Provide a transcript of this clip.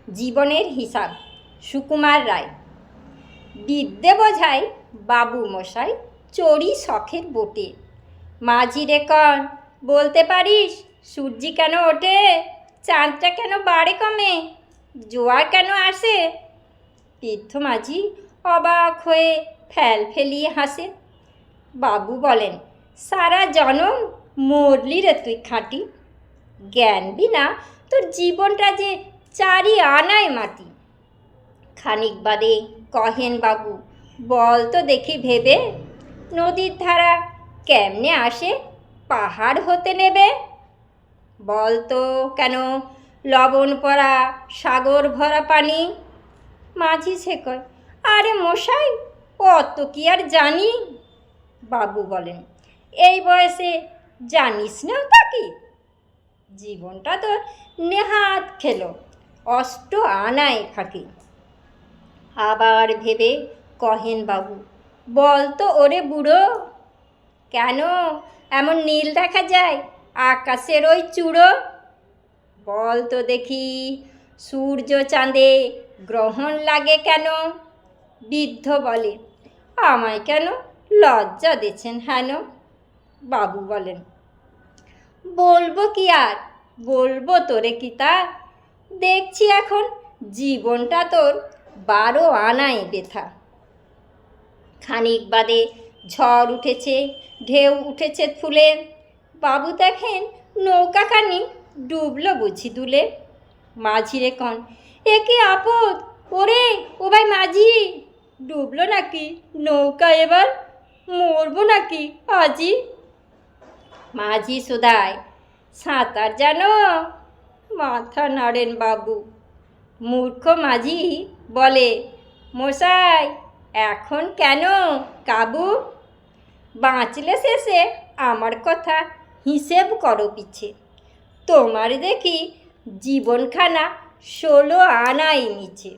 জীবনের হিসাব সুকুমার রায়। বিদ্যে বোঝায় বাবু মশাই চড়ি শখের বোটে। মাঝি রে কন বলতে পারিস সূর্যি কেন ওঠে, চাঁদটা কেন বাড়ে কমে, জোয়ার কেন আসে? বৃদ্ধ মাঝি অবাক হয়ে ফেল ফেলিয়ে হাসে। বাবু বলেন, সারা জনম মরলি রে তুই খাঁটি, জ্ঞান বিনা তোর জীবনটা যে চারি আনায় মাটি। খানিক বাদে কহেন বাবু, বল তো দেখি ভেবে, নদীর ধারা কেমনে আসে পাহাড় হতে নেবে? বল তো কেন লবণ পড়া সাগর ভরা পানি? মাঝি সে কয়, আরে মশাই অত কি আর জানি? বাবু বলেন, এই বয়সে জানিস না তা কি? জীবনটা তোর নেহাত খেলো অষ্ট আনায় ফাঁকি। আবার ভেবে কহেন বাবু, বল তো ওরে বুড়ো, কেন এমন নীল দেখা যায় আকাশের ওই চূড়ো? বল তো দেখি সূর্য চাঁদে গ্রহণ লাগে কেন? বৃদ্ধ বলে, আমায় কেন লজ্জা দিচ্ছেন হেন? বাবু বলেন, বলবো কি আর, বলবো তোরে কি তার, দেখছি এখন জীবনটা তোর 12 আনায় বেথা। খানিক বাদে ঝড় উঠেছে, ঢেউ উঠেছে ফুলে, বাবু দেখেন নৌকাখানি ডুবলো বুঝি দুলে। মাঝি রে কন, এ কি আপদ, ওরে ও ভাই মাঝি, ডুবলো নাকি নৌকা, এবার মরবো নাকি আজি? মাঝি সুদায়, সাঁতার জানো? মাথা নাড়েন বাবু। মূর্খ মাঝি বলে, মশাই এখন কেন কাবু? বাঁচলে শেষে আমার কথা হিসেব করো পিছে, তোমার দেখি জীবনখানা 16 আনাই নিচে।